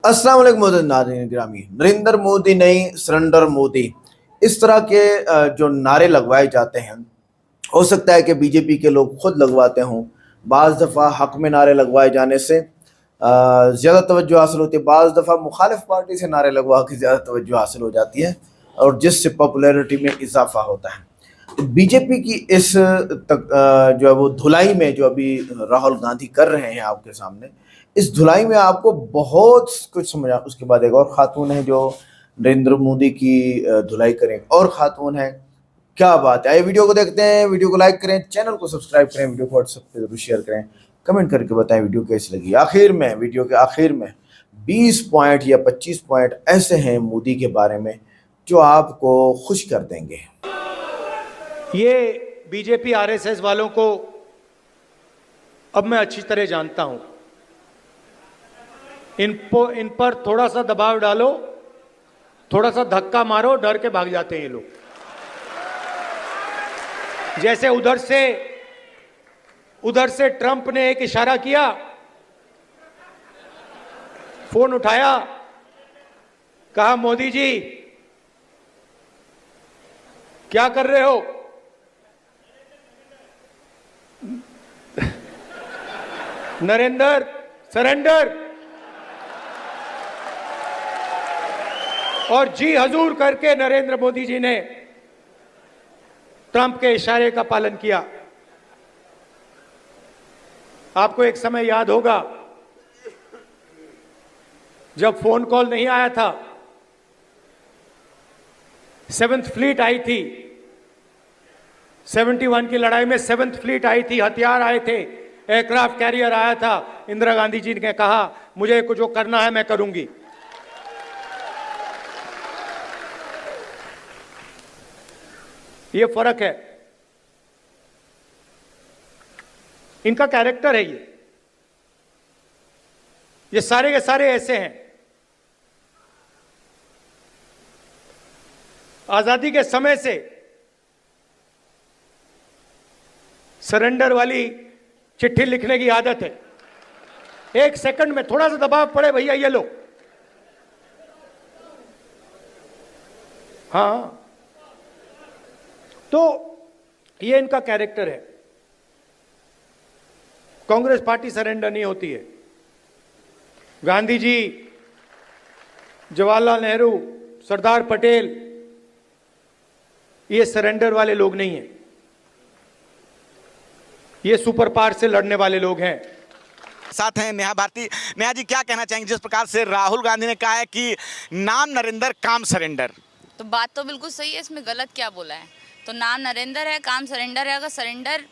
अस्सलाम वालेकुम मोहतरम नाज़रीन गिरामी। नरेंद्र मोदी नहीं सरेंडर मोदी, इस तरह के जो नारे लगवाए जाते हैं, हो सकता है कि बीजेपी के लोग खुद लगवाते हों। बाज़ दफ़ा हक में नारे लगवाए जाने से ज़्यादा तवज्जो हासिल होती है, बाज़ दफ़ा मुखालिफ पार्टी से नारे लगवा के ज़्यादा तवज्जो हासिल हो जाती है और जिससे पॉपुलैरिटी में इजाफा होता है। तो बीजेपी की इस जो है वो धुलाई में जो अभी राहुल गांधी कर रहे हैं आपके सामने, इस धुलाई में आपको बहुत कुछ समझ उसके बाद एक और खातून है जो नरेंद्र मोदी की धुलाई करें, और खातून है। क्या बात है, आइए वीडियो को देखते हैं। वीडियो को लाइक करें, चैनल को सब्सक्राइब करें, वीडियो को व्हाट्सएप पे जरूर शेयर करें, कमेंट करके बताएं वीडियो कैसी लगी। आखिर में वीडियो के आखिर में 20 पॉइंट या 25 पॉइंट ऐसे हैं मोदी के बारे में जो आपको खुश कर देंगे। ये बीजेपी आरएसएस वालों को अब मैं अच्छी तरह जानता हूं। इन पर थोड़ा सा दबाव डालो, थोड़ा सा धक्का मारो, डर के भाग जाते हैं ये लोग। जैसे उधर से ट्रंप ने एक इशारा किया, फोन उठाया, कहा मोदी जी क्या कर रहे हो? नरेंद्र सरेंडर, और जी हजूर करके नरेंद्र मोदी जी ने ट्रंप के इशारे का पालन किया। आपको एक समय याद होगा जब फोन कॉल नहीं आया था, 7th फ्लीट आई थी, 71 की लड़ाई में 7th फ्लीट आई थी, हथियार आए थे, एयरक्राफ्ट कैरियर आया था। इंदिरा गांधी जी ने कहा मुझे कुछ जो करना है मैं करूंगी। ये फर्क है, इनका कैरेक्टर है। ये सारे के सारे ऐसे हैं। आजादी के समय से सरेंडर वाली चिट्ठी लिखने की आदत है। 1 सेकंड में थोड़ा सा दबाव पड़े, भैया ये लो। हाँ, तो ये इनका कैरेक्टर है। कांग्रेस पार्टी सरेंडर नहीं होती है। गांधी जी, जवाहरलाल नेहरू, सरदार पटेल, ये सरेंडर वाले लोग नहीं हैं। ये सुपर पावर से लड़ने वाले लोग हैं। साथ हैं नेहा भारती। नेहा जी, क्या कहना चाहेंगे जिस प्रकार से राहुल गांधी ने कहा है कि नाम नरेंद्र काम सरेंडर? तो बात तो बिल्कुल सही है, इसमें गलत क्या बोला है? तो नाम नरेंद्र है, काम सरेंडर है। अगर सरेंडर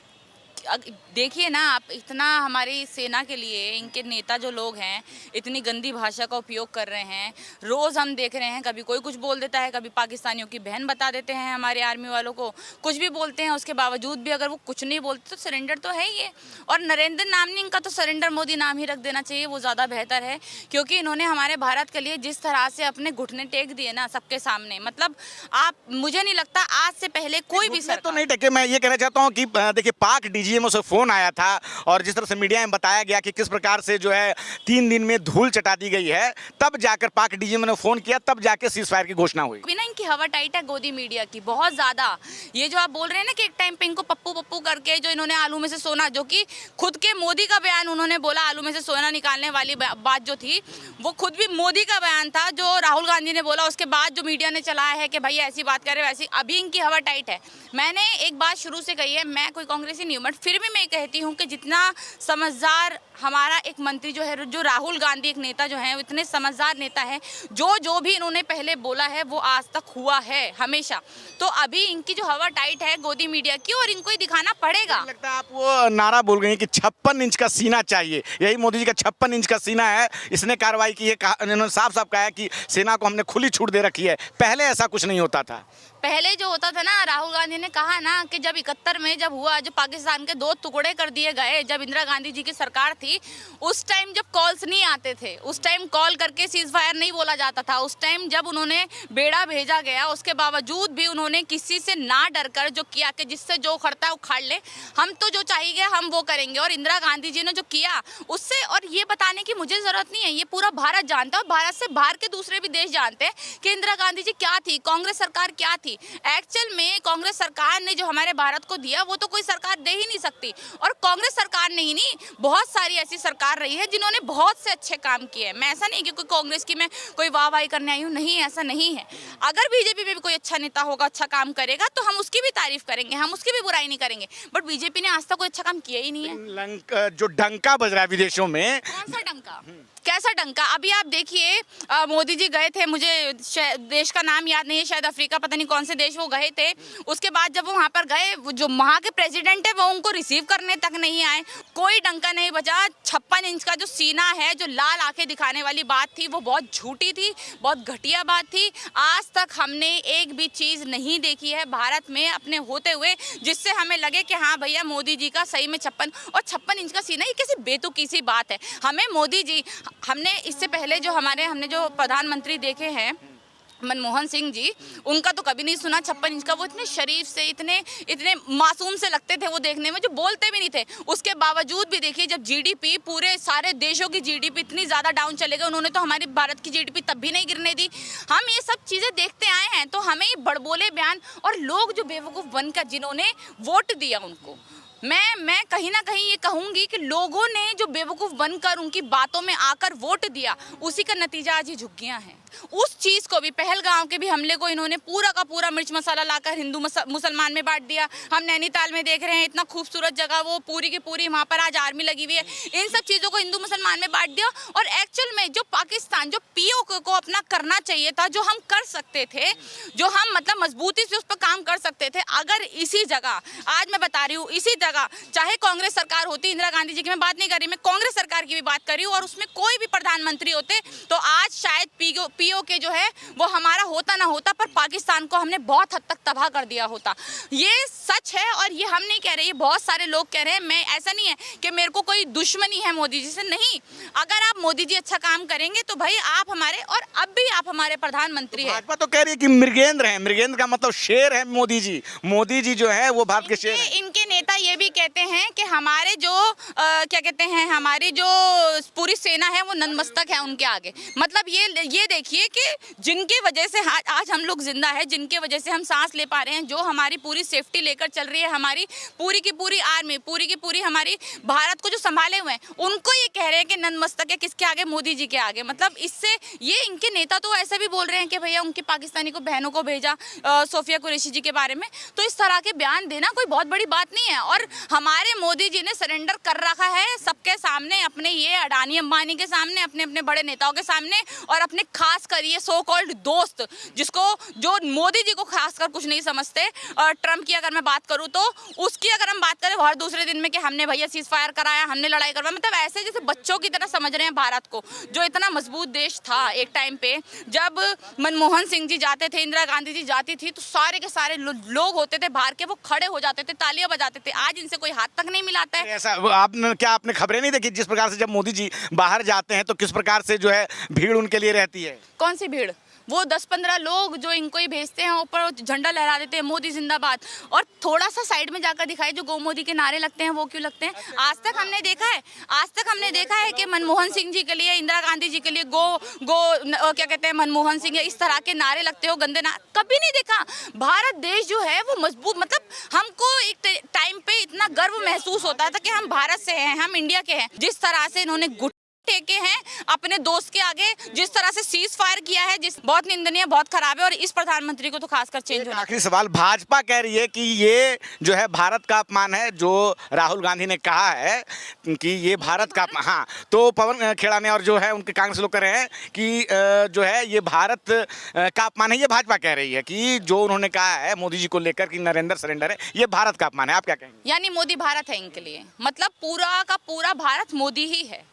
देखिए ना आप, इतना हमारी सेना के लिए इनके नेता जो लोग हैं इतनी गंदी भाषा का उपयोग कर रहे हैं। रोज़ हम देख रहे हैं, कभी कोई कुछ बोल देता है, कभी पाकिस्तानियों की बहन बता देते हैं हमारे आर्मी वालों को, कुछ भी बोलते हैं। उसके बावजूद भी अगर वो कुछ नहीं बोलते तो सरेंडर तो है ही है। और नरेंद्र नाम नहीं, इनका तो सरेंडर मोदी नाम ही रख देना चाहिए, वो ज़्यादा बेहतर है। क्योंकि इन्होंने हमारे भारत के लिए जिस तरह से अपने घुटने टेक दिए ना सबके सामने, मतलब आप, मुझे नहीं लगता आज से पहले कोई भी तो नहीं टेके। मैं ये कहना चाहता हूँ कि देखिए, पाक डीजीएमओ से फोन आया था और जिस तरह से मीडिया में बताया गया कि किस प्रकार से जो है 3 दिन में धूल चटा दी गई है, तब जाकर पाक डीजीएमओ ने फोन किया, तब जाकर सीज फायर की घोषणा हुई। बिना इनकी हवा टाइट है गोदी मीडिया की बहुत ज्यादा। ये जो आप बोल रहे हैं ना कि एक टाइम पे इनको पप्पू पप्पू करके जो इन्होंने आलू में से सोना, जो कि खुद के मोदी का बयान उन्होंने बोला, आलू में से सोना निकालने वाली बात जो थी वो खुद भी मोदी का बयान था जो राहुल गांधी ने बोला। उसके बाद जो मीडिया ने चलाया है कि भाई ऐसी बात करे वैसी, अभी इनकी हवा टाइट है। मैंने एक बात शुरू से कही है, मैं कोई कांग्रेसी नहीं हूँ, बट फिर भी मैं कहती हूँ कि जितना समझदार हमारा एक मंत्री जो है, जो राहुल गांधी एक नेता जो है, इतने समझदार नेता है, जो भी इन्होंने पहले बोला है वो आज तक हुआ है हमेशा। तो अभी इनकी जो हवा टाइट है गोदी मीडिया की, और इनको ही दिखाना पड़ेगा। लगता है आप वो नारा बोल गई कि 56 इंच का सीना चाहिए, यही मोदी जी का 56 इंच का सीना है। इसने कार्रवाई की है, इन्होंने साफ साफ कहा है कि सेना को हमने खुली छूट दे रखी है। पहले ऐसा कुछ नहीं होता था। पहले जो होता था ना, राहुल गांधी ने कहा ना कि जब 71 में जब हुआ, जो पाकिस्तान के 2 टुकड़े कर दिए गए, जब इंदिरा गांधी जी की सरकार थी, थी, उस टाइम जब कॉल्स नहीं आते थे, उस टाइम कॉल करके सीज फायर नहीं बोला जाता था, उस टाइम जब उन्होंने बेड़ा भेजा गया उसके बावजूद भी उन्होंने किसी से ना डर कर जो किया कि जिससे जो उखड़ता है उखाड़ ले, हम तो जो चाहिए हम वो करेंगे। और इंदिरा गांधी जी ने जो किया उससे, और ये बताने की मुझे जरूरत नहीं है, ये पूरा भारत जानता है और भारत से बाहर के दूसरे भी देश जानते हैं कि इंदिरा गांधी जी क्या थी, कांग्रेस सरकार क्या थी। एक्चुअल में कांग्रेस सरकार ने जो हमारे भारत को दिया वो तो कोई सरकार दे ही नहीं सकती, और कांग्रेस सरकार ने ही नहीं, बहुत सारी ऐसी सरकार रही है जिन्होंने बहुत से अच्छे काम किए हैं। मैं ऐसा नहीं कि कोई कांग्रेस की मैं कोई वाहवाही करने आई हूँ, नहीं, ऐसा नहीं है। अगर बीजेपी में भी कोई अच्छा नेता होगा, अच्छा काम करेगा तो हम उसकी भी तारीफ करेंगे, हम उसकी भी बुराई नहीं करेंगे, बट बीजेपी ने आज तक कोई अच्छा काम किया ही नहीं है। जो डंका बज रहा है विदेशों में, कौन सा डंका, कैसा डंका? अभी आप देखिए, मोदी जी गए थे, मुझे देश का नाम याद नहीं है, शायद अफ्रीका, पता नहीं कौन से देश वो गए थे। उसके बाद जब वो वहाँ पर गए, जो वहाँ के प्रेसिडेंट है वो उनको रिसीव करने तक नहीं आए, कोई डंका नहीं बजा। 56 इंच का जो सीना है, जो लाल आंखें दिखाने वाली बात थी, वो बहुत झूठी थी, बहुत घटिया बात थी। आज तक हमने एक भी चीज़ नहीं देखी है भारत में अपने होते हुए जिससे हमें लगे कि हाँ भैया मोदी जी का सही में 56 इंच का सीना, ये कैसी बेतुकी सी बात है। हमें मोदी जी, हमने इससे पहले जो हमने जो प्रधानमंत्री देखे हैं मनमोहन सिंह जी, उनका तो कभी नहीं सुना 56 इंच का। वो इतने शरीफ से, इतने मासूम से लगते थे वो देखने में, जो बोलते भी नहीं थे। उसके बावजूद भी देखिए, जब जीडीपी, पूरे सारे देशों की जीडीपी इतनी ज़्यादा डाउन चले गए, उन्होंने तो हमारी भारत की जीडीपी तब भी नहीं गिरने दी। हम ये सब चीज़ें देखते आए हैं, तो हमें ये बड़बोले बयान और लोग जो बेवकूफ़ बनकर जिन्होंने वोट दिया उनको, मैं कहीं ना कहीं ये कहूँगी कि लोगों ने जो बेवकूफ़ बनकर उनकी बातों में आकर वोट दिया, उसी का नतीजा आज ये झुग्गियाँ हैं। उस चीज़ को भी, पहलगांव के भी हमले को इन्होंने पूरा का पूरा मिर्च मसाला लाकर हिंदू मुसलमान में बांट दिया। हम नैनीताल में देख रहे हैं, इतना खूबसूरत जगह, वो पूरी की पूरी वहाँ पर आज आर्मी लगी हुई है। इन सब चीज़ों को हिंदू मुसलमान में बांट दिया। और एक्चुअल में जो पाकिस्तान, जो पीओके को अपना करना चाहिए था, जो हम कर सकते थे, जो हम मतलब मजबूती से उस पर काम कर सकते थे, अगर इसी जगह, आज मैं बता रही हूँ, इसी जगह चाहे कांग्रेस सरकार होती, इंदिरा गांधी जी की मैं बात नहीं कर रही, मैं कांग्रेस सरकार की भी बात कर रही हूँ, और उसमें कोई भी प्रधानमंत्री होते, तो आज शायद पीओके जो है वो हमारा होता ना होता, पर पाकिस्तान को हमने बहुत हद तक तबाह कर दिया होता। ये सच है, और ये हम नहीं कह रहे, ये बहुत सारे लोग कह रहे हैं। मैं, ऐसा नहीं है कि मेरे को कोई दुश्मनी है मोदी जी से, नहीं। अगर आप मोदी जी अच्छा काम करेंगे तो भाई आप हमारे, और अब भी आप हमारे प्रधानमंत्री हैं। भाजपा तो कह रही है कि मृगेंद्र हैं, मृगेंद्र का मतलब शेर है मोदी जी। मोदी जी जो है वो भारत के शेर हैं। इनके नेता ये भी कहते हैं कि हमारे जो क्या कहते हैं, हमारी जो पूरी सेना है वो नतमस्तक है उनके आगे। मतलब ये देखिए कि जिनकी वजह से आज हम लोग जिंदा है, जिनके वजह से हम सांस ले पा रहे हैं, जो हमारी पूरी सेफ्टी लेकर चल रही है, हमारी पूरी की पूरी आर्मी, पूरी की पूरी हमारी भारत को जो संभाले हुए हैं, उनको ये कह रहे हैं कि नतमस्तक है किसके आगे, मोदी जी के आगे। मतलब इससे ये इनके नेता तो ऐसा भी बोल रहे हैं कि भैया उनकी पाकिस्तानी को बहनों को भेजा, सोफिया कुरैशी जी के बारे में। तो इस तरह के बयान देना कोई बहुत बड़ी बात नहीं है। और हमारे मोदी जी ने सरेंडर कर रखा है सबके सामने, अपने ये अडानी अंबानी के सामने, अपने अपने बड़े नेताओं के सामने, और अपने खास कर ये सो कॉल्ड दोस्त, जिसको, जो मोदी जी को खासकर कुछ नहीं समझते। और ट्रम्प की अगर मैं बात करूं तो उसकी अगर हम बात करें हर दूसरे दिन में कि हमने भैया सीज फायर कराया, हमने लड़ाई करवाया, मतलब ऐसे जैसे बच्चों की तरह समझ रहे हैं भारत को, जो इतना मजबूत देश था एक टाइम पे। जब मनमोहन सिंह जी जाते थे, इंदिरा गांधी जी जाती थी, तो सारे के सारे लोग होते थे बाहर के, वो खड़े हो जाते थे, तालियां बजाते थे। आज इनसे कोई हाथ तक नहीं मिलाता है। ऐसा आपने खबरें नहीं देखी जिस प्रकार से जब मोदी जी बाहर जाते हैं तो किस प्रकार से जो है भीड़ उनके लिए रहती है? कौन सी भीड़? वो 10-15 लोग जो इनको ही भेजते हैं, ऊपर झंडा लहरा देते हैं मोदी जिंदाबाद, और थोड़ा सा साइड में जाकर दिखाई जो गो मोदी के नारे लगते हैं वो क्यों लगते हैं? आज तक हमने देखा है कि मनमोहन सिंह जी के लिए, इंदिरा गांधी जी के लिए गो क्या कहते हैं, मनमोहन सिंह, इस तरह के नारे लगते हो, गंदे कभी नहीं देखा। भारत देश जो है वो मजबूत, मतलब हमको एक टाइम पे इतना गर्व महसूस होता था कि हम भारत से हैं, हम इंडिया के हैं। जिस तरह से इन्होंने टेके हैं अपने दोस्त के आगे, जिस तरह से सीज फायर किया है, बहुत निंदनीय, बहुत खराब है। और इस प्रधानमंत्री को तो खासकर चेंज होना। आखिरी सवाल, भाजपा कह रही है कि ये जो है भारत का अपमान है, जो राहुल गांधी ने कहा है कि ये भारत का अपमान। हाँ, तो पवन खेड़ा ने और जो है उनके कांग्रेस लोग कह रहे हैं कि जो है ये भारत का अपमान है। ये भाजपा कह रही है कि जो उन्होंने कहा है मोदी जी को लेकर कि नरेंद्र सरेंडर है, ये भारत का अपमान है। आप क्या कहेंगे? यानी मोदी भारत है इनके लिए, मतलब पूरा का पूरा भारत मोदी ही है।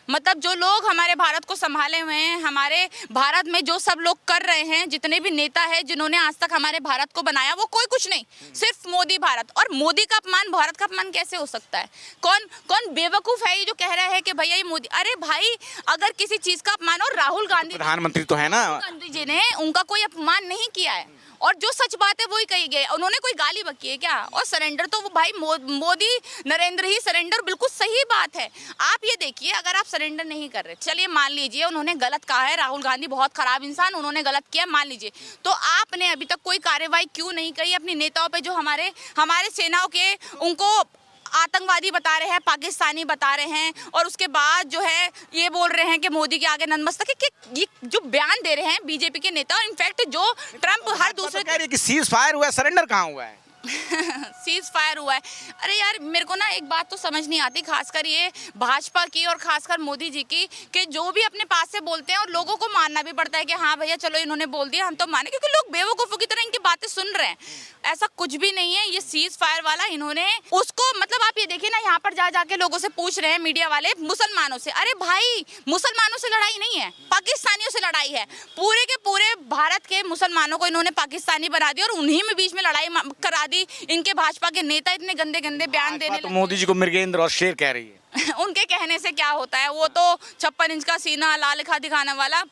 मतलब जो लोग हमारे भारत को संभाले हुए हैं, हमारे भारत में जो सब लोग कर रहे हैं, जितने भी नेता हैं जिन्होंने आज तक हमारे भारत को बनाया, वो कोई कुछ नहीं, सिर्फ मोदी भारत। और मोदी का अपमान भारत का अपमान कैसे हो सकता है? कौन कौन बेवकूफ है ये जो कह रहा है कि भैया ये मोदी? अरे भाई, अगर किसी चीज का अपमान, और राहुल गांधी प्रधानमंत्री तो है ना, गांधी जी ने उनका कोई अपमान नहीं किया है, और जो सच बात है वही कही गई। उन्होंने कोई गाली बकी है क्या? और सरेंडर तो वो भाई मोदी नरेंद्र ही सरेंडर, बिल्कुल सही बात है। आप ये देखिए, अगर आप सरेंडर नहीं कर रहे, चलिए मान लीजिए उन्होंने गलत कहा है, राहुल गांधी बहुत खराब इंसान, उन्होंने गलत किया, मान लीजिए, तो आपने अभी तक कोई कार्रवाई क्यों नहीं करी अपनी नेताओं पे, जो हमारे सेनाओं के उनको आतंकवादी बता रहे हैं, पाकिस्तानी बता रहे हैं, और उसके बाद जो है ये बोल रहे हैं कि मोदी के आगे नतमस्तक है? कि ये जो बयान दे रहे हैं बीजेपी के नेता, इनफैक्ट जो ट्रंप हर दूसरे कह रही है कि सीज फायर हुआ है, सरेंडर कहाँ हुआ है? सीज फायर हुआ है। अरे यार, मेरे को ना एक बात तो समझ नहीं आती, खासकर ये भाजपा की और खासकर मोदी जी की, कि जो भी अपने पास से बोलते हैं और लोगों को मानना भी पड़ता है कि हाँ भैया चलो इन्होंने बोल दिया, हम तो माने, क्योंकि लोग बेवकूफ़ों की तरह इनकी बातें सुन रहे हैं। ऐसा कुछ भी नहीं है। ये सीज फायर वाला इन्होंने उसको, मतलब आप ये देखिए ना, यहाँ पर जा जाके लोगों से पूछ रहे हैं मीडिया वाले, मुसलमानों से। अरे भाई, मुसलमानों से लड़ाई नहीं है, पाकिस्तानियों से लड़ाई है। पूरे के पूरे भारत के मुसलमानों को इन्होंने पाकिस्तानी बना दिया, और उन्हीं में बीच में लड़ाई करा दी। इनके भाजपा के नेता इतने गंदे गंदे बयान देने तो मोदी जी को मृगेंद्र और शेर कह रही है। उनके कहने से क्या होता है? वो तो 56 इंच का सीना, लाल लिखा दिखाने वाला।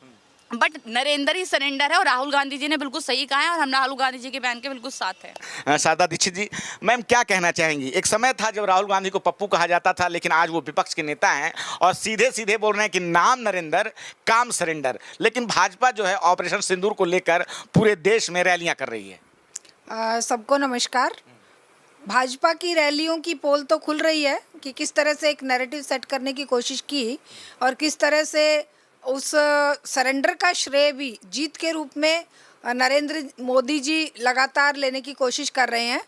बट नरेंद्र ही सरेंडर है, और राहुल गांधी जी ने बिल्कुल सही कहा है, और हम राहुल गांधी जी के बयान के बिल्कुल साथ है। शारदा दीक्षित जी, मैम क्या कहना चाहेंगी? एक समय था जब राहुल गांधी को पप्पू कहा जाता था, लेकिन आज वो विपक्ष के नेता हैं और सीधे सीधे बोल रहे हैं कि नाम नरेंद्र, काम सरेंडर। लेकिन भाजपा जो है ऑपरेशन सिंदूर को लेकर पूरे देश में रैलियां कर रही है। सबको नमस्कार। भाजपा की रैलियों की पोल तो खुल रही है कि किस तरह से एक नैरेटिव सेट करने की कोशिश की, और किस तरह से उस सरेंडर का श्रेय भी जीत के रूप में नरेंद्र मोदी जी लगातार लेने की कोशिश कर रहे हैं।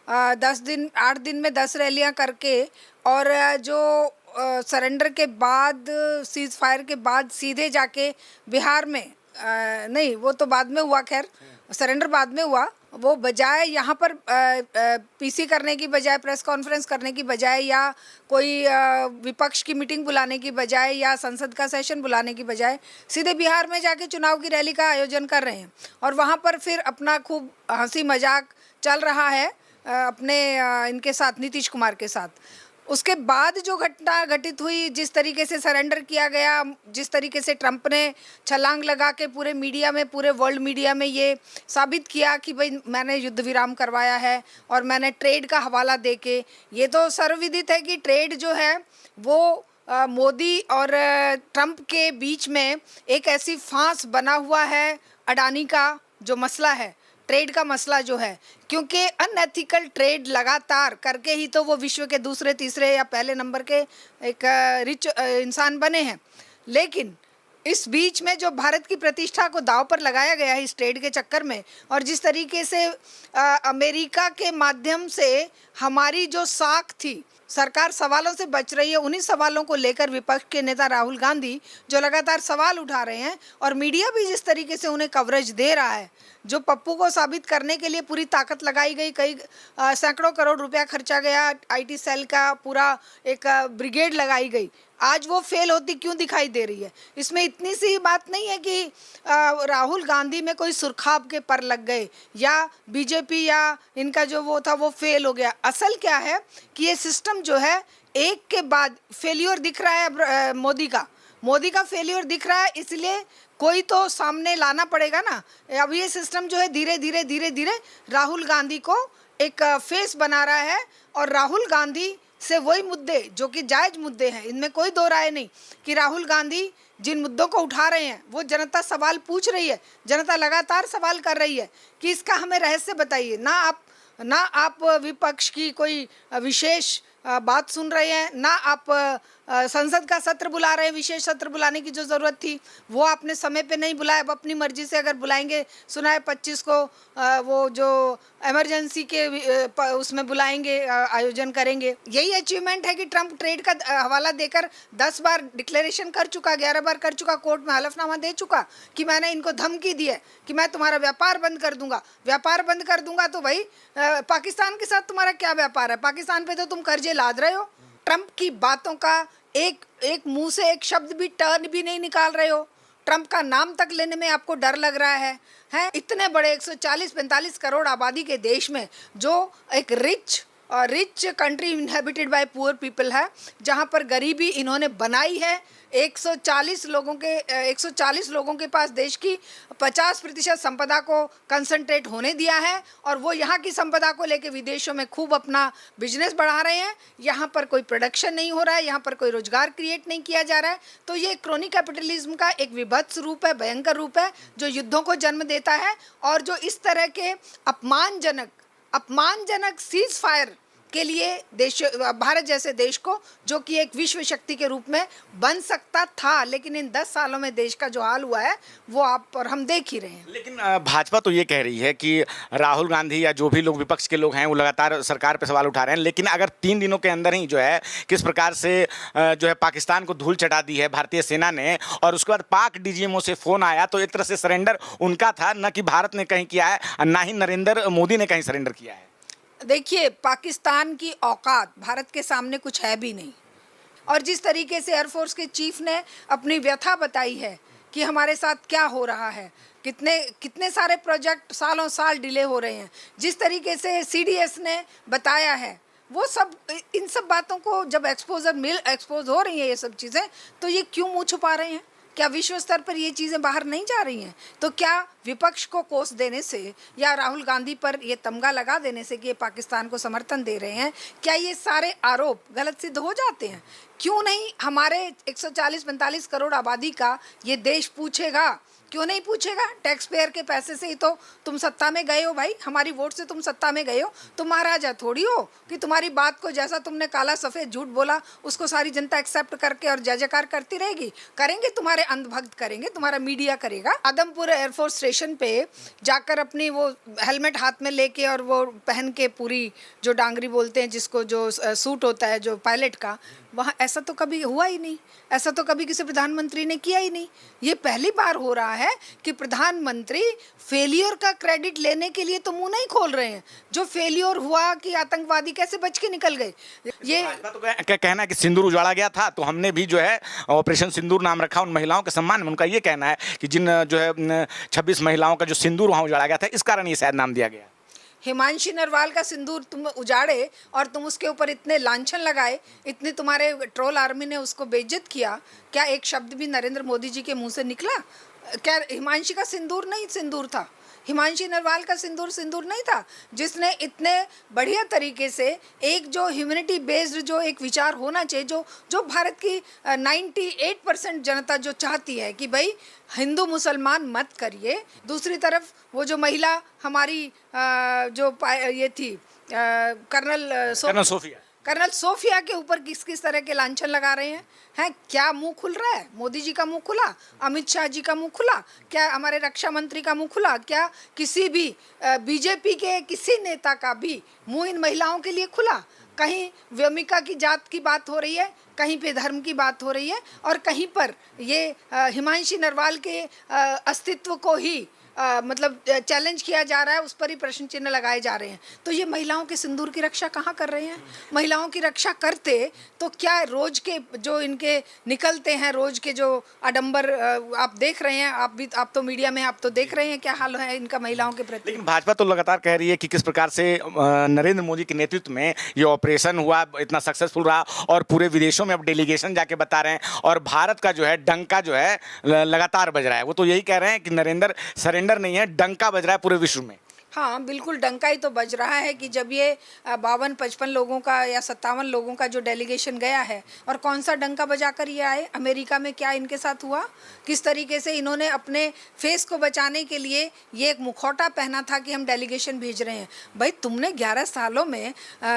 8 दिन में 10 रैलियां करके, और जो सरेंडर के बाद, सीज फायर के बाद सीधे जाके बिहार में, नहीं वो तो बाद में हुआ, खैर सरेंडर बाद में हुआ, वो बजाय यहाँ पर पीसी करने की बजाय, प्रेस कॉन्फ्रेंस करने की बजाय, या कोई विपक्ष की मीटिंग बुलाने की बजाय, या संसद का सेशन बुलाने की बजाय, सीधे बिहार में जाके चुनाव की रैली का आयोजन कर रहे हैं। और वहाँ पर फिर अपना खूब हंसी मजाक चल रहा है अपने इनके साथ, नीतीश कुमार के साथ। उसके बाद जो घटना घटित हुई, जिस तरीके से सरेंडर किया गया, जिस तरीके से ट्रंप ने छलांग लगा के पूरे मीडिया में, पूरे वर्ल्ड मीडिया में ये साबित किया कि भाई मैंने युद्ध विराम करवाया है, और मैंने ट्रेड का हवाला दे के, ये तो सर्वविदित है कि ट्रेड जो है वो मोदी और ट्रंप के बीच में एक ऐसी फांस बना हुआ है। अडानी का जो मसला है, ट्रेड का मसला जो है, क्योंकि अनएथिकल ट्रेड लगातार करके ही तो वो विश्व के दूसरे, तीसरे या पहले नंबर के एक रिच इंसान बने हैं। लेकिन इस बीच में जो भारत की प्रतिष्ठा को दांव पर लगाया गया है इस ट्रेड के चक्कर में, और जिस तरीके से अमेरिका के माध्यम से हमारी जो साख थी, सरकार सवालों से बच रही है। उन्हीं सवालों को लेकर विपक्ष के नेता राहुल गांधी जो लगातार सवाल उठा रहे हैं, और मीडिया भी जिस तरीके से उन्हें कवरेज दे रहा है, जो पप्पू को साबित करने के लिए पूरी ताकत लगाई गई, कई सैकड़ों करोड़ रुपया खर्चा गया, आईटी सेल का पूरा एक ब्रिगेड लगाई गई, आज वो फेल होती क्यों दिखाई दे रही है? इसमें इतनी सी बात नहीं है कि राहुल गांधी में कोई सुरखाब के पर लग गए, या बीजेपी या इनका जो वो था वो फेल हो गया। असल क्या है कि ये सिस्टम जो है एक के बाद फेल्योर दिख रहा है। मोदी का फेल्योर दिख रहा है, इसलिए कोई तो सामने लाना पड़ेगा ना। अब ये सिस्टम जो है धीरे धीरे राहुल गांधी को एक फेस बना रहा है, और राहुल गांधी से वही मुद्दे जो कि जायज़ मुद्दे हैं, इनमें कोई दो राय नहीं कि राहुल गांधी जिन मुद्दों को उठा रहे हैं वो जनता सवाल पूछ रही है, जनता लगातार सवाल कर रही है कि इसका हमें रहस्य बताइए। ना आप विपक्ष की कोई विशेष बात सुन रहे हैं, ना आप संसद का सत्र बुला रहे हैं। विशेष सत्र बुलाने की जो ज़रूरत थी वो आपने समय पे नहीं बुलाया। अब अपनी मर्जी से अगर बुलाएंगे, सुना है 25 को वो जो इमरजेंसी के उसमें बुलाएंगे, आयोजन करेंगे। यही अचीवमेंट है कि ट्रंप ट्रेड का हवाला देकर 10 बार डिक्लेरेशन कर चुका, 11 बार कर चुका, कोर्ट में हलफनामा दे चुका कि मैंने इनको धमकी दी है कि मैं तुम्हारा व्यापार बंद कर दूंगा। व्यापार बंद कर दूंगा तो भाई पाकिस्तान के साथ तुम्हारा क्या व्यापार है? पाकिस्तान पे तो तुम कर्जे लाद रहे हो, ट्रंप की बातों का एक एक मुंह से एक शब्द भी टर्न भी नहीं निकाल रहे हो। ट्रंप का नाम तक लेने में आपको डर लग रहा है। इतने बड़े 140-45 करोड़ आबादी के देश में जो एक rich country inhabited bye poor people है, जहां पर गरीबी इन्होंने बनाई है। 140 लोगों के पास देश की 50% संपदा को कंसंट्रेट होने दिया है और वो यहाँ की संपदा को लेके विदेशों में खूब अपना बिजनेस बढ़ा रहे हैं। यहाँ पर कोई प्रोडक्शन नहीं हो रहा है, यहाँ पर कोई रोजगार क्रिएट नहीं किया जा रहा है। तो ये क्रोनी कैपिटलिज्म का एक विभत्स रूप है, भयंकर रूप है, जो युद्धों को जन्म देता है और जो इस तरह के अपमानजनक सीज फायर के लिए भारत जैसे देश को, जो कि एक विश्व शक्ति के रूप में बन सकता था, लेकिन इन 10 सालों में देश का जो हाल हुआ है वो आप और हम देख ही रहे हैं। लेकिन भाजपा तो ये कह रही है कि राहुल गांधी या जो भी लोग विपक्ष के लोग हैं वो लगातार सरकार पे सवाल उठा रहे हैं, लेकिन अगर 3 दिनों के अंदर ही जो है किस प्रकार से जो है पाकिस्तान को धूल चटा दी है भारतीय सेना ने, और उसके बाद पाक डीजीएमओ से फ़ोन आया तो एक तरह से सरेंडर उनका था, न कि भारत ने कहीं किया है और ना ही नरेंद्र मोदी ने कहीं सरेंडर किया है। देखिए, पाकिस्तान की औकात भारत के सामने कुछ है भी नहीं। और जिस तरीके से एयरफोर्स के चीफ ने अपनी व्यथा बताई है कि हमारे साथ क्या हो रहा है, कितने सारे प्रोजेक्ट सालों साल डिले हो रहे हैं, जिस तरीके से सीडीएस ने बताया है, वो सब इन सब बातों को जब एक्सपोज हो रही है ये सब चीज़ें, तो ये क्यों मुँह छुपा रहे हैं? क्या विश्व स्तर पर ये चीज़ें बाहर नहीं जा रही हैं? तो क्या विपक्ष को कोस देने से या राहुल गांधी पर ये तमगा लगा देने से कि ये पाकिस्तान को समर्थन दे रहे हैं, क्या ये सारे आरोप गलत सिद्ध हो जाते हैं? क्यों नहीं हमारे 140-45 करोड़ आबादी का ये देश पूछेगा? क्यों नहीं पूछेगा? टैक्स पेयर के पैसे से ही तो तुम सत्ता में गए हो भाई, हमारी वोट से तुम सत्ता में गए हो। तुम महाराजा थोड़ी हो कि तुम्हारी बात को जैसा तुमने काला सफ़ेद झूठ बोला उसको सारी जनता एक्सेप्ट करके और जय जयकार करती रहेगी। करेंगे तुम्हारे अंधभक्त करेंगे, तुम्हारा मीडिया करेगा। आदमपुर एयरफोर्स स्टेशन पे जाकर अपनी वो हेलमेट हाथ में लेके और वो पहन के पूरी जो डांगरी बोलते हैं जिसको, जो सूट होता है जो पायलट का, वहाँ ऐसा तो कभी हुआ ही नहीं, ऐसा तो कभी किसी प्रधानमंत्री ने किया ही नहीं। ये पहली बार हो रहा है कि प्रधानमंत्री फेलियर का क्रेडिट लेने के लिए तो मुंह नहीं खोल रहे हैं। जो फेलियर हुआ कि आतंकवादी कैसे बच के निकल गए, ये तो कहना है कि सिंदूर उजाड़ा गया था, तो हमने भी जो है ऑपरेशन सिंदूर नाम रखा उन महिलाओं के सम्मान में। उनका ये कहना है कि जिन जो है 26 महिलाओं का जो सिंदूर वहाँ उजाड़ा गया था, इस कारण ये शायद नाम दिया गया। हिमांशी नरवाल का सिंदूर तुम उजाड़े और तुम उसके ऊपर इतने लांछन लगाए, इतने तुम्हारे ट्रोल आर्मी ने उसको बेइज्जत किया, क्या एक शब्द भी नरेंद्र मोदी जी के मुंह से निकला? क्या हिमांशी का सिंदूर नहीं सिंदूर था? हिमांशी नरवाल का सिंदूर नहीं था, जिसने इतने बढ़िया तरीके से एक जो ह्यूमैनिटी बेस्ड जो एक विचार होना चाहिए, जो भारत की 98% जनता जो चाहती है कि भाई हिंदू मुसलमान मत करिए। दूसरी तरफ वो जो महिला हमारी जो ये थी कर्नल सोफिया के ऊपर किस तरह के लांछन लगा रहे हैं? क्या मुंह खुल रहा है? मोदी जी का मुंह खुला, अमित शाह जी का मुंह खुला, क्या हमारे रक्षा मंत्री का मुंह खुला, क्या किसी भी बीजेपी के किसी नेता का भी मुंह इन महिलाओं के लिए खुला? कहीं व्योमिका की जात की बात हो रही है, कहीं पे धर्म की बात हो रही है, और कहीं पर ये हिमांशी नरवाल के अस्तित्व को ही मतलब चैलेंज किया जा रहा है, उस पर ही प्रश्न चिन्ह लगाए जा रहे हैं। तो ये महिलाओं के सिंदूर की रक्षा कहाँ कर रहे हैं? महिलाओं की रक्षा करते तो क्या रोज के जो इनके निकलते हैं, रोज के जो आडंबर आप देख रहे हैं, आप तो मीडिया में आप तो देख रहे हैं क्या हाल है इनका महिलाओं के प्रति। लेकिन भाजपा तो लगातार कह रही है कि किस प्रकार से नरेंद्र मोदी के नेतृत्व में ये ऑपरेशन हुआ, इतना सक्सेसफुल रहा, और पूरे विदेशों में अब डेलीगेशन जाके बता रहे हैं, और भारत का जो है डंका जो है लगातार बज रहा है। वो तो यही कह रहे हैं कि नरेंद्र सरेंडर नहीं है, डंका बज रहा है पूरे विश्व में। हाँ, बिल्कुल डंका ही तो बज रहा है कि जब ये 52-55 लोगों का या 57 लोगों का जो डेलीगेशन गया है, और कौन सा डंका बजाकर ये आए? अमेरिका में क्या इनके साथ हुआ? किस तरीके से इन्होंने अपने फेस को बचाने के लिए ये एक मुखौटा पहना था कि हम डेलीगेशन भेज रहे हैं। भाई तुमने 11 सालों में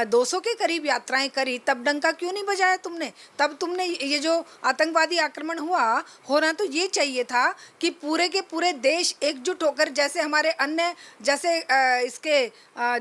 200 के करीब यात्राएं करी, तब डंका क्यों नहीं बजाया तुमने? तब तुमने ये जो आतंकवादी आक्रमण होना तो ये चाहिए था कि पूरे के पूरे देश एकजुट होकर, जैसे हमारे अन्य जैसे इसके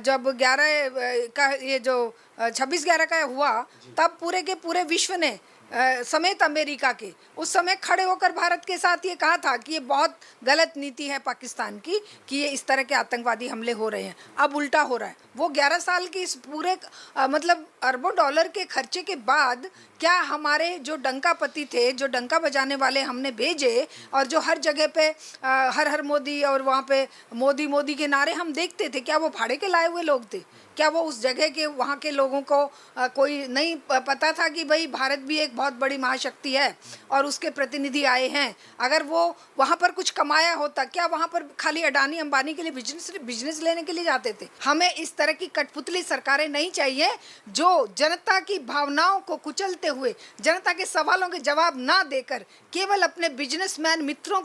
जब 11 का ये जो 26/11 का हुआ, तब पूरे के पूरे विश्व ने समेत अमेरिका के, उस समय खड़े होकर भारत के साथ ये कहा था कि ये बहुत गलत नीति है पाकिस्तान की कि ये इस तरह के आतंकवादी हमले हो रहे हैं। अब उल्टा हो रहा है। वो 11 साल की इस पूरे मतलब अरबों डॉलर के खर्चे के बाद क्या हमारे जो डंकापति थे, जो डंका बजाने वाले हमने भेजे और जो हर जगह पे हर हर मोदी और वहाँ पे मोदी मोदी के नारे हम देखते थे, क्या वो भाड़े के लाए हुए लोग थे? क्या वो उस जगह के वहाँ के लोगों को कोई नहीं पता था कि भाई भारत भी एक बहुत बड़ी महाशक्ति है और उसके प्रतिनिधि आए हैं? अगर वो वहाँ पर कुछ कमाया होता, क्या वहाँ पर खाली अडानी अंबानी के लिए बिजनेस लेने के लिए जाते थे? हमें इस तरह की कठपुतली सरकारें नहीं चाहिए जो जनता की भावनाओं को कुचलते हुए, जनता के सवालों के जवाब ना देकर केवल अपने बिजनेसमैन मित्रों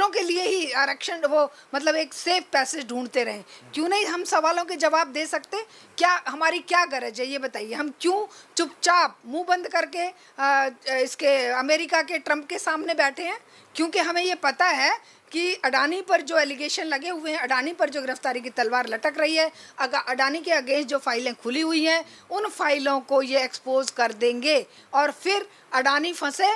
के लिए ही आरक्षण, वो मतलब एक सेफ पैसेज ढूंढते रहें। क्यों नहीं हम सवालों के जवाब दे सकते? क्या हमारी क्या गरज है ये बताइए? हम क्यों चुपचाप मुंह बंद करके इसके अमेरिका के ट्रंप के सामने बैठे हैं? क्योंकि हमें ये पता है कि अडानी पर जो एलिगेशन लगे हुए हैं, अडानी पर जो गिरफ्तारी की तलवार लटक रही है, अडानी के अगेंस्ट जो फाइलें खुली हुई हैं, उन फाइलों को ये एक्सपोज कर देंगे और फिर अडानी फंसे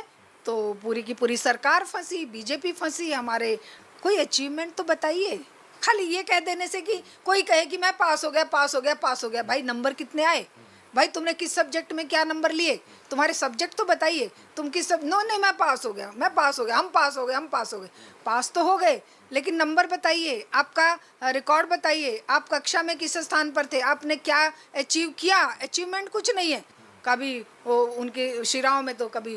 तो पूरी की पूरी सरकार फंसी, बीजेपी फंसी। हमारे कोई अचीवमेंट तो बताइए। खाली ये कह देने से कि कोई कहे कि मैं पास हो गया, भाई नंबर कितने आए? भाई तुमने किस सब्जेक्ट में क्या नंबर लिए? तुम्हारे सब्जेक्ट तो बताइए। तुम किस नहीं मैं पास हो गया, हम पास हो गए। पास तो हो गए, लेकिन नंबर बताइए, आपका रिकॉर्ड बताइए, आप कक्षा में किस स्थान पर थे, आपने क्या अचीव किया? अचीवमेंट कुछ नहीं है। कभी वो उनके शिराओं में तो कभी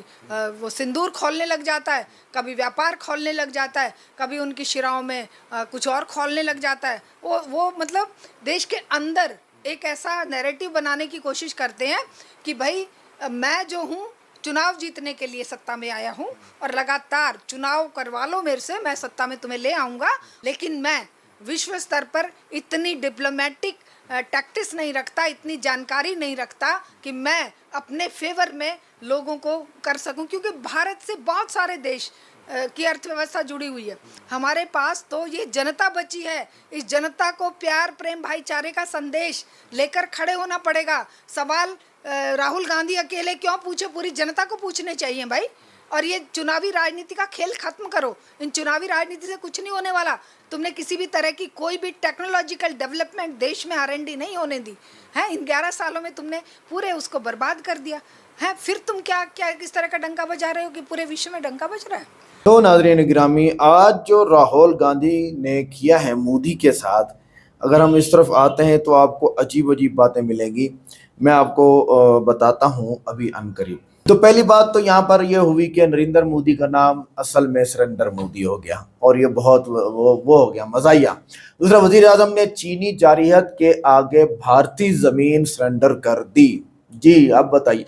वो सिंदूर खोलने लग जाता है, कभी व्यापार खोलने लग जाता है, कभी उनकी शिराओं में कुछ और खोलने लग जाता है। वो मतलब देश के अंदर एक ऐसा नैरेटिव बनाने की कोशिश करते हैं कि भाई मैं जो हूँ चुनाव जीतने के लिए सत्ता में आया हूँ और लगातार चुनाव करवा लो मेरे से, मैं सत्ता में तुम्हें ले आऊँगा, लेकिन मैं विश्व स्तर पर इतनी डिप्लोमेटिक टैक्टिस नहीं रखता, इतनी जानकारी नहीं रखता कि मैं अपने फेवर में लोगों को कर सकूं। क्योंकि भारत से बहुत सारे देश की अर्थव्यवस्था जुड़ी हुई है। हमारे पास तो ये जनता बची है। इस जनता को प्यार, प्रेम, भाईचारे का संदेश लेकर खड़े होना पड़ेगा। सवाल राहुल गांधी अकेले क्यों पूछे? पूरी जनता को पूछने चाहिए भाई। और ये चुनावी राजनीति का खेल खत्म करो। इन चुनावी राजनीति से कुछ नहीं होने वाला। तुमने किसी भी तरह की कोई भी टेक्नोलॉजिकल डेवलपमेंट देश में R&D नहीं होने दी है। इन 11 सालों में तुमने पूरे उसको बर्बाद कर दिया है। फिर तुम क्या किस तरह का डंका बजा रहे हो कि पूरे विश्व में डंका बज रहा है? तो नाज़रीन गिरामी, आज जो राहुल गांधी ने किया है मोदी के साथ, अगर हम इस तरफ आते हैं तो आपको अजीब अजीब बातें मिलेंगी। मैं आपको बताता हूं अभी अनकरीब। तो पहली बात तो यहाँ पर यह हुई कि नरेंद्र मोदी का नाम असल में सरेंडर मोदी हो गया और ये बहुत वो हो गया मज़ाहिया। दूसरा, वज़ीर आज़म ने चीनी जारहियत के आगे भारतीय ज़मीन सरेंडर कर दी। जी अब बताइए,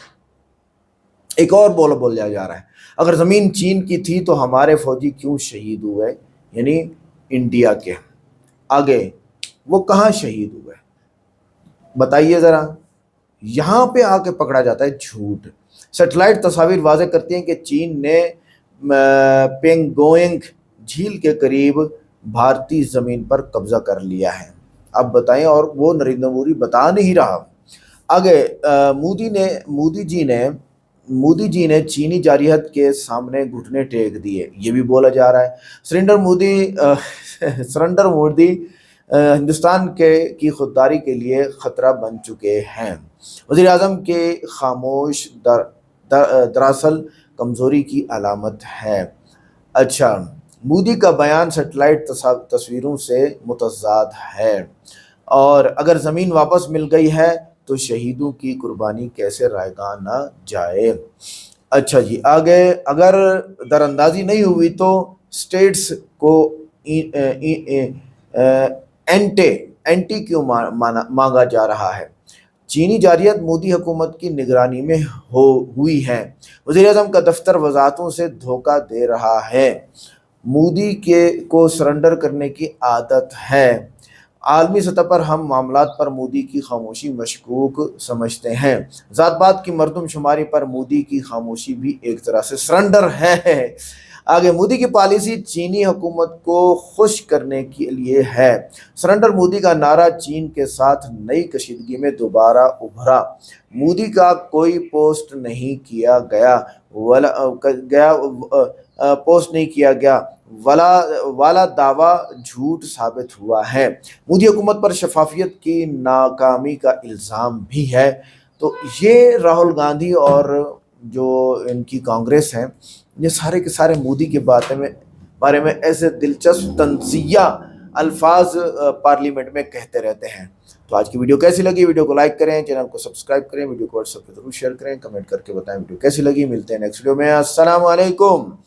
एक और बोल लिया जा रहा है, अगर ज़मीन चीन की थी तो हमारे फौजी क्यों शहीद हुए, यानी इंडिया के आगे वो कहाँ शहीद हुए बताइए ज़रा। यहाँ पे आके पकड़ा जाता है झूठ। सैटेलाइट तस्वीर वाज़ेह करती हैं कि चीन ने पेंगोइंग झील के करीब भारतीय ज़मीन पर कब्जा कर लिया है। अब बताएं, और वो नरेंद्र मोदी बता नहीं रहा। आगे मोदी जी ने चीनी जारहियत के सामने घुटने टेक दिए, ये भी बोला जा रहा है। सरेंडर मोदी हिंदुस्तान की खुददारी के लिए ख़तरा बन चुके हैं। वज़ीर आज़म के खामोश दरअसल कमज़ोरी की अलामत है। अच्छा, मोदी का बयान सैटेलाइट तस्वीरों से मुतज़ाद है। और अगर ज़मीन वापस मिल गई है तो शहीदों की कुर्बानी कैसे रायगा ना जाए। अच्छा जी, आगे अगर दरअंदाजी नहीं हुई तो स्टेट्स को एंटी क्यों मांगा जा रहा है। चीनी जारहियत मोदी हुकूमत की निगरानी में हुई है। वज़ीर आज़म का दफ्तर वज़ाहतों से धोखा दे रहा है। मोदी को सरेंडर करने की आदत है। आलमी सतह पर हम मामलात पर मोदी की खामोशी मशकूक समझते हैं। ज़ात पात की मरदमशुमारी पर मोदी की खामोशी भी एक तरह से सरेंडर है। आगे, मोदी की पॉलिसी चीनी हुकूमत को खुश करने के लिए है। सरेंडर मोदी का नारा चीन के साथ नई कशीदगी में दोबारा उभरा। मोदी का कोई पोस्ट नहीं किया गया पोस्ट नहीं किया गया वाला दावा झूठ साबित हुआ है। मोदी हुकूमत पर शफाफियत की नाकामी का इल्ज़ाम भी है। तो ये राहुल गांधी और जो इनकी कांग्रेस है, ये सारे के सारे मोदी के बारे में ऐसे दिलचस्प तंज़िया अल्फाज पार्लियामेंट में कहते रहते हैं। तो आज की वीडियो कैसी लगी? वीडियो को लाइक करें, चैनल को सब्सक्राइब करें, वीडियो को व्हाट्सएप पे जरूर शेयर करें, कमेंट करके बताएं वीडियो कैसी लगी। मिलते हैं नेक्स्ट वीडियो में। अस्सलाम वालेकुम।